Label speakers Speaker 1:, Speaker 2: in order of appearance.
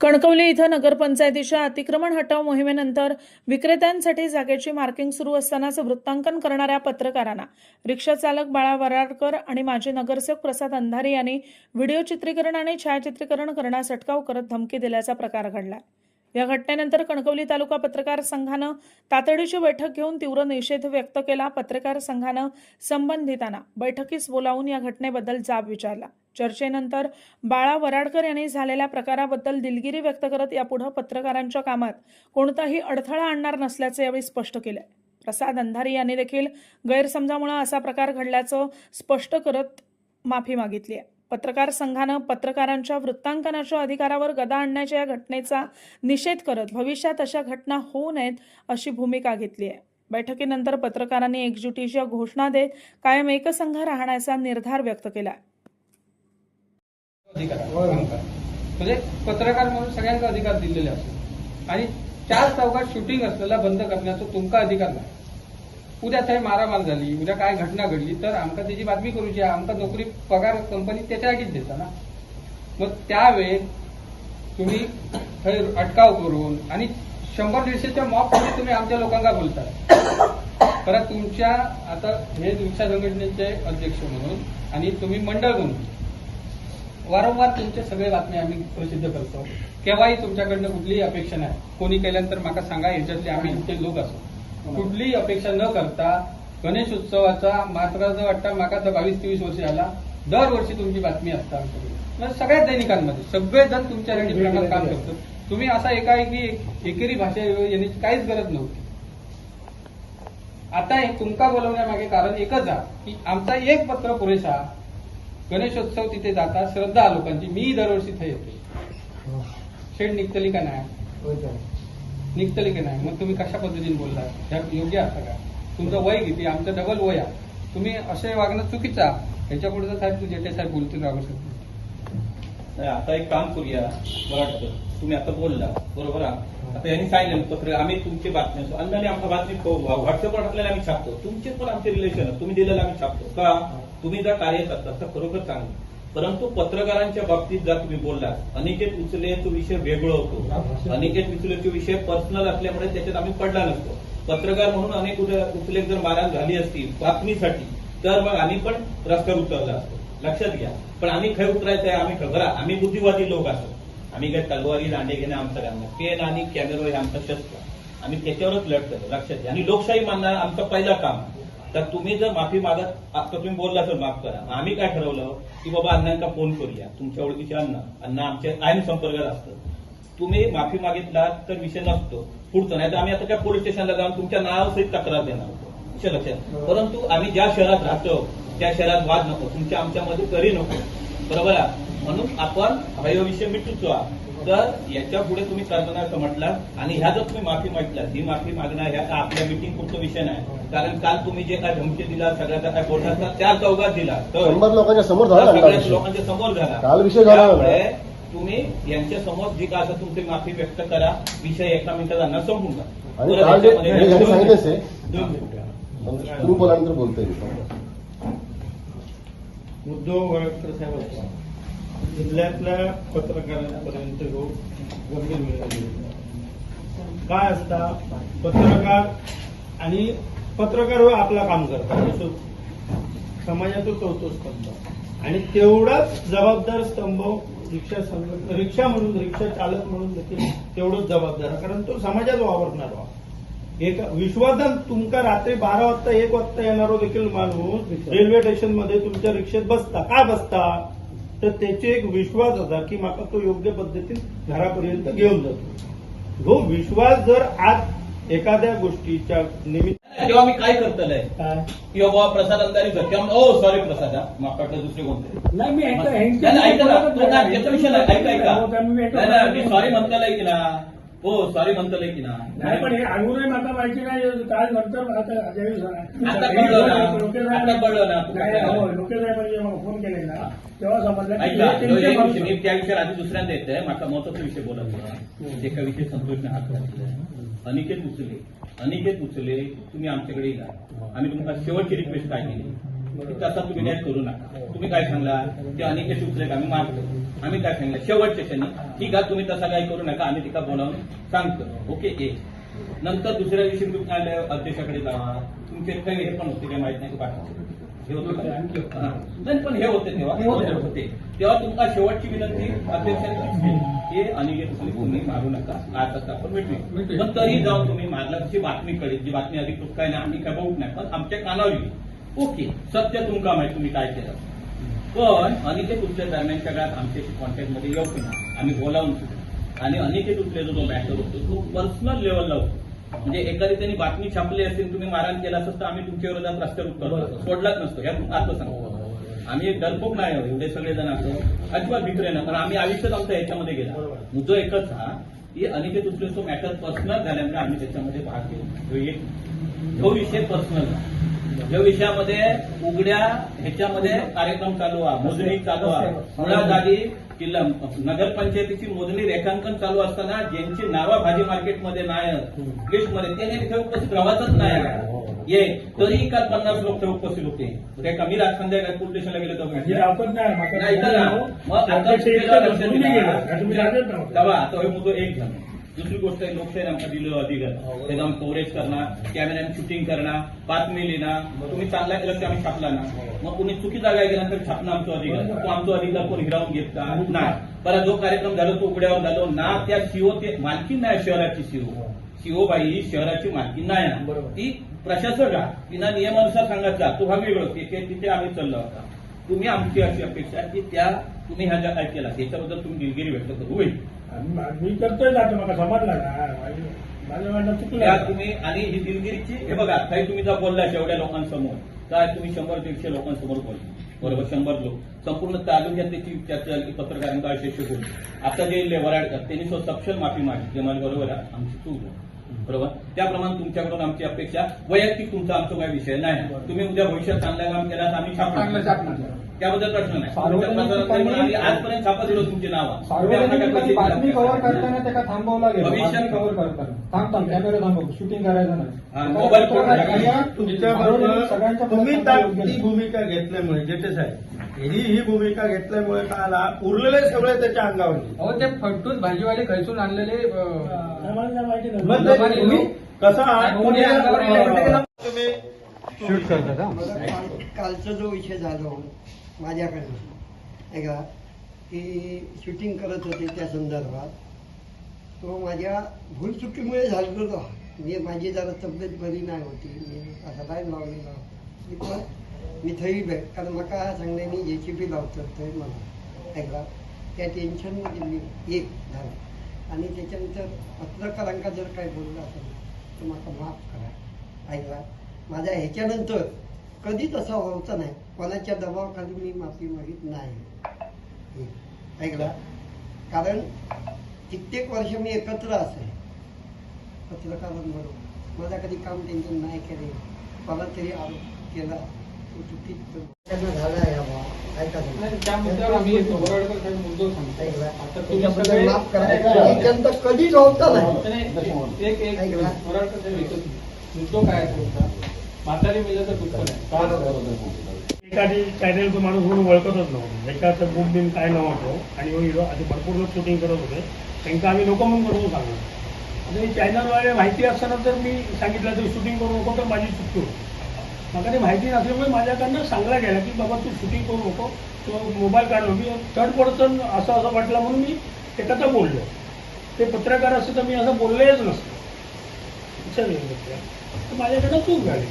Speaker 1: कणकवली इथं नगरपंचायतीच्या अतिक्रमण हटाव मोहिमेनंतर विक्रेत्यांसाठी जागेची मार्किंग सुरू असतानाच वृत्तांकन करणाऱ्या पत्रकारांना रिक्षा चालक बाळा वराडकर आणि माजी नगरसेवक प्रसाद अंधारी यांनी व्हिडिओ चित्रीकरण आणि छायाचित्रीकरण करण्यास अटकाव करत धमकी दिल्याचा प्रकार घडला। या घटनेनंतर कणकवली तालुका पत्रकार संघानं तातडीची बैठक घेऊन तीव्र निषेध व्यक्त केला। पत्रकार संघानं संबंधितांना बैठकीस बोलावून या घटनेबद्दल जाब विचारला। चर्चेनंतर बाळा वराडकर यांनी झालेल्या प्रकाराबद्दल दिलगिरी व्यक्त करत यापुढे पत्रकारांच्या कामात कोणताही अडथळा आणणार नसल्याचे यावेळी स्पष्ट केले। प्रसाद अंधारी यांनी देखील गैरसमजामुळे असा प्रकार घडल्याचं स्पष्ट करत माफी मागितली आहे। पत्रकार संघानं पत्रकारांच्या वृत्तांकनाच्या अधिकारावर गदा आणण्याच्या या घटनेचा निषेध करत भविष्यात अशा घटना होऊ नयेत अशी भूमिका घेतली आहे। बैठकीनंतर पत्रकारांनी एकजुटीची घोषणा देत कायम एकसंघ राहण्याचा निर्धार व्यक्त केला।
Speaker 2: म्हणजे पत्रकार म्हणून सगळ्यांना अधिकार दिलेले असतो आणि चार चौकात शूटिंग असलेला बंद करण्याचा तुमका अधिकार नाही। उद्या काही मारामार झाली, उद्या काय घटना घडली तर आमका त्याची बातमी करूची, आमका नोकरी पगार कंपनी त्याच्यासाठीच देता ना। मग त्यावेळी तुम्ही अटकाव करून आणि 100-150च्या मॉबमध्ये तुम्ही आमच्या लोकांना बोलता। परत तुमच्या आता हे रिक्षा संघटनेचे अध्यक्ष म्हणून आणि तुम्ही मंडळ म्हणून वारंवार तुमचे सगळे बातमी आम्ही प्रसिद्ध करतो। केव्हाही तुमच्याकडनं कुठलीही अपेक्षा नाही। कोणी केल्यानंतर माका सांगा, याच्यातले आम्ही इतके लोक असतो। कुठलीही अपेक्षा न करता गणेश उत्सवाचा मात्र असं वाटतं माका तर 22-23 वर्ष आला दरवर्षी तुमची बातमी असता आमच्याकडे सगळ्याच दैनिकांमध्ये सगळेजण तुमच्या प्रेमात काम करतो। तुम्ही असा एकाएकी एकेरी भाषा येण्याची काहीच गरज नव्हती। आता हे तुमका बोलवण्यामागे कारण एकच आहे की आमचा एक पत्र पुरेसा। गणेशोत्सव तिथे जाता श्रद्धा लोकांची, मी दरवर्षी इथे येतो। शेड निघतली का नाही, निघतली का नाही, मग तुम्ही कशा पद्धतीने बोलला, योग्य असता का? तुमचं वय किती, आमचं डबल वय आहे, तुम्ही असे वागणं चुकीचं आहे। ह्याच्या पुढे साहेब तू जेटे साहेब बोलतील राहू शकतो।
Speaker 3: आता एक काम करूया, मला वाटतं तुम्ही आता बोलला बरोबर आहे। आता यांनी सांगितलं पत्र आम्ही तुमची बातमी असतो, अन्नाने आमच्या बातमी व्हॉट्सअपवर टाकलेला आम्ही छापतो, तुमचे पण आमचे रिलेशन तुम्ही दिलेलं आम्ही छापतो का? तुम्ही जर कार्य करतात तर खरोखर चांगलं, परंतु पत्रकारांच्या बाबतीत जर तुम्ही बोललात अनिकेत उचलेचा विषय वेगळा होतो। अनिकेत उचलेचा विषय पर्सनल असल्यामुळे त्याच्यात आम्ही पडला नसतो। पत्रकार म्हणून अनेक उचलेक जर मारहाण झाली असती बातमीसाठी तर मग आम्ही पण रस्त्यावर उतरला असतो, लक्षात घ्या। पण आम्ही खै उतरायचं आहे, आम्ही खबरा, आम्ही बुद्धिवादी लोक असतो। आम्ही काय तलवारी दांडे घेणे आमचं काम नाही, पेन आणि कॅमेरा हे आमचं शस्त्र, आम्ही त्याच्यावरच लढतो, लक्षात घ्या। आणि लोकशाही मानणं आमचं पहिलं काम आहे। तर तुम्ही जर माफी मागत आता तुम्ही बोलला तर माफ करा। आम्ही काय ठरवलं की बाबा अण्णांना फोन करूया, तुमच्या ओळखीचे अण्णा आमच्या कायम संपर्कात असतं। तुम्ही माफी मागितला तर विषय नसतो पुढचं, नाही तर आम्ही आता काय पोलीस स्टेशनला जाऊन तुमच्या नावासहित तक्रार देणार होतो, विषय लक्षात। परंतु आम्ही ज्या शहरात राहतो त्या शहरात वाद नको, तुमच्या आमच्यामध्ये तरी नको, बरोबर आहे। म्हणून आपण हा विषय मिटूचो। तर याच्या पुढे तुम्ही करणार म्हटलं आणि ह्या जर तुम्ही माफी मागितला, ही माफी मागणार ह्या आपल्या मिटिंग पुरतो विषय नाही। कारण काल तुम्ही जे काय धमकी दिला, सगळ्याचा काय बोलण्याचा 4 चौघात दिला, तर
Speaker 4: 100 लोकांच्या समोर झाला,
Speaker 3: सगळ्याच लोकांच्या समोर झाला,
Speaker 4: काल विषय झाला।
Speaker 3: त्यामुळे तुम्ही यांच्या समोर जी काय असं तुमची माफी व्यक्त करा, विषय एका मिनिटात न संपून जा।
Speaker 4: तुम्ही बोलानंतर बोलतोय
Speaker 5: उद्धव वरडकर साहेब जिल्ह्यातल्या पत्रकारांपर्यंत गंभीर वेळ काय असता, पत्रकार आणि पत्रकार आपला काम करतात, समाजाचा चौथा स्तंभ आणि तेवढाच जबाबदार स्तंभ रिक्षा म्हणून, रिक्षा चालक म्हणून देखील तेवढंच जबाबदार, कारण तो समाजात वावरणारा एक विश्वासन। तुमका रात्री 12 वाजता 1 वाजता येणारो देखील माणूस रेल्वे स्टेशन मध्ये तुमच्या रिक्षेत बसता, का बसता तर त्याचे एक विश्वास होता की माका तो योग्य पद्धतीने घरापर्यंत घेऊन जातो। जो विश्वास जर आज एखाद्या गोष्टीच्या निमित्त
Speaker 3: तेव्हा मी काय करतलंय की बाबा प्रसाद अंधारी ओ सॉरी प्रसाद माफ वाटलं दुसरे कोणते
Speaker 5: नाही, मी
Speaker 3: त्याचा विषय नाही, ऐका मी सॉरी म्हणताय की ना, हो सॉरी म्हणतलंय की
Speaker 5: नाही, पण हे अजूनही माता माहिती नाही, काल नंतर
Speaker 3: आता कळलं ना,
Speaker 5: लोकल फोन केले ना तेव्हा समजलं
Speaker 3: मी त्या विषयावर आधी दुसऱ्यांदा येतोय। माझा महत्वाचा विषय बोलायचा, एका विषय संतोषने हात घातला। अनिकेत उचले तुम्ही आमच्याकडे येला, आम्ही तुम्हाला शेवटची रिक्वेस्ट काय केली, तसा तुम्ही काय करू नका। तुम्ही काय सांगला ते अनिकेत उचले आम्ही मारतो, आम्ही काय सांगितलं शेवटच्या क्षणी ठीक आहे तुम्ही तसा काही करू नका, आम्ही तिका बोलावून सांगतो. ओके एक नंतर दुसऱ्या दिवशी तुम्ही आले अध्यक्षाकडे जावा, तुमचे काही हे पण होते काय माहित नाही पाठवा हे होतं का? नाही पण हे होते तेव्हा तुमका शेवटची विनंती अध्यक्षांनी हे अनिकेत तुम्ही मारू नका, आज आता आपण भेटू. पण तरी जाऊन तुम्ही मारला तशी बातमी कळेल, जी बातमी अधिकृत काय नाही आम्ही काय बघू नाही, पण आमच्या कानावर येईल. ओके सत्य तुमका माहिती तुम्ही काय केलं, पण अनिकेत तुमच्या दरम्यानच्या काळात आमच्याशी कॉन्टॅक्टमध्ये येऊ की नाही आम्ही बोलावून सुद्धा. आणि अनिकेत उठलेला जो मॅटर होतो तो पर्सनल लेवलला होतो. म्हणजे एखादी त्यांनी बातमी छापली असेल तुम्ही मारहाण केला असतं तर आम्ही तुमच्या विरोधात रस्त्यावर उतरलो सोडलाच नसतो. या आता सांगतो आम्ही डरपोक नाही आहोत, एवढे सगळेजण असतो अजिबात भित्रे ना, कारण आम्ही आयुष्यात आमचा याच्यामध्ये गेला. मुद्दा एकच हा की अनिकेत उचले तो मॅटर पर्सनल झाल्यामुळे आम्ही त्याच्यामध्ये भाग घेऊ. जो विषय पर्सनल ज्या विषयामध्ये उघड्या ह्याच्यामध्ये कार्यक्रम चालू आहे, मोजणी चालू आहे, मुळात किल्ला नगरपंचायतीची मोजणी रेखांकन चालू असताना ज्यांची नावं भाजी मार्केटमध्ये नाही लिस्टमध्ये त्याने तिथे उपस्थित राहायचंच नाही ये तरी काल 50 लोक उपस्थित होते. त्या कमी रात संध्याकाळी पोलीस स्टेशनला गेले तेव्हा आता हे मुद्दो एक झाला. दुसरी गोष्ट आहे लोकशाही आमचा दिलेला अधिकार ते जाऊन कव्हरेज करणार, कॅमेऱ्याने शूटिंग करणार, बातमी लिहिणार. तुम्ही चांगला केलं की आम्ही छापला ना, मग कुणी चुकी जागा गेला तर छापणं आमचा अधिकार. तो आमचा अधिकार कोण हिरावून घेतला नाही. परत जो कार्यक्रम झाला तो उघड्यावर झालो ना, त्या सीओ ते मालकी नाही शहराची सीओ बाई शहराची मालकी नाही, ती प्रशासक आहे, तिना नियमानुसार सांगायचा तो हा वेगळं तिथे आम्ही चाललो होता. तुम्ही आमची अशी अपेक्षा की त्या तुम्ही ह्या ज्या काय केला त्याच्याबद्दल तुम्ही दिलगिरी व्यक्त करू होईल
Speaker 5: मी करतोय जातो मला समजला ना माझ्या वाटलं
Speaker 3: त्या
Speaker 5: चुकलं
Speaker 3: तुम्ही. आणि ही दिलगिरीची हे बघा काही तुम्ही जर बोलला एवढ्या लोकांसमोर काय तुम्ही 100-150 लोकांसमोर बोलला बरोबर, 100 लोक संपूर्ण तालुक्यात त्याची चर्चा की पत्रकारांचा यशस्वी होईल. आता जे वराडकर त्यांनी सपशेल माफी मागली जे मला बरोबर आहे आमची चूक बरोबर. त्याप्रमाणे तुमच्याकडून आमची अपेक्षा वैयक्तिक तुमचा आमचा काही विषय नाही. तुम्ही उद्या भविष्यात चांगलं काम केलं आम्ही छापणार त्याबद्दल प्रश्न नाही. आम्ही आजपर्यंत छापा दिलो तुमचे नाव
Speaker 2: बातमी कव्हर करताना त्याला थांबवला गेला.
Speaker 3: भविष्यात
Speaker 2: कव्हर करताना थांबतात कॅमेरा थांबव शूटिंग करायचं नाही.
Speaker 3: मोबाईल
Speaker 5: तुमच्या बरोबर तुम्ही ती भूमिका घेतल्यामुळे जेटे साहेब ही भूमिका घेतल्यामुळे काय आला उरलेले सगळे त्याच्या अंगावर
Speaker 2: अहो ते फटून भाजीवाले खैसून आणलेले
Speaker 5: तुम्ही कसं तुम्ही
Speaker 2: शूट करता का?
Speaker 6: कालचा जो विषय झाला माझ्याकडनं नाही का की शूटिंग करत होते त्या संदर्भात तो माझ्या भूलचुकीमुळे झालेलो होता. माझी जरा तब्येत बरी नाही होती, मी असा लाईन लावलेला पण मी थंय कारण म्हाका सांगल्यानी JCB लावतात थंय मला ऐकला त्या टेन्शनमध्ये मी एक झाला. आणि त्याच्यानंतर पत्रकारांका जर काय बोललं असेल तर म्हाका माफ करा ऐकला. माझ्या ह्याच्यानंतर कधीच असा व्हायचा नाही, कोणाच्या दबावाखाली मी माफी मागित नाही ऐकला. कारण कित्येक वर्ष मी एकत्र असे पत्रकारांबरोबर, माझा कधी काम टेन्शन नाही केले, मला तरी आरोप केला तो चुकीचं झाला ऐका
Speaker 2: त्या मुद्द्यावर आम्ही येतो. वराडकर साहेब मुद्दा सांगतो. आता तुम्ही
Speaker 6: त्याच्याबद्दल
Speaker 2: सगळे
Speaker 6: माफ करा. त्याच्यानंतर कधीच होता नाही.
Speaker 2: एक वराडकर साहेब एकच मुद्दा काय आहे तुमचा? म्हातारी मिळलं तर दुःख नाही.
Speaker 5: एखादी चॅनलचा माणूस म्हणून ओळखतच नव्हतो, एकाचं बुक बिन काय नव्हतं आणि हिरो आधी भरपूर लोक शूटिंग करत होते त्यांना आम्ही लोक म्हणून करून सांगू. आणि चॅनलवाले माहिती असताना जर मी सांगितलं तर शूटिंग करू नको तर माझी चुकी होती. मला माहिती नसल्यामुळे माझ्याकडनं सांगला गेला की बाबा तू शूटिंग करू नको, तो मोबाईल काढलो. मी थर्ड पर्सन असं वाटलं म्हणून मी एखादा बोललो. ते पत्रकार असतं तर मी असं बोललेच नसतं. तर माझ्याकडनं चूक झाली.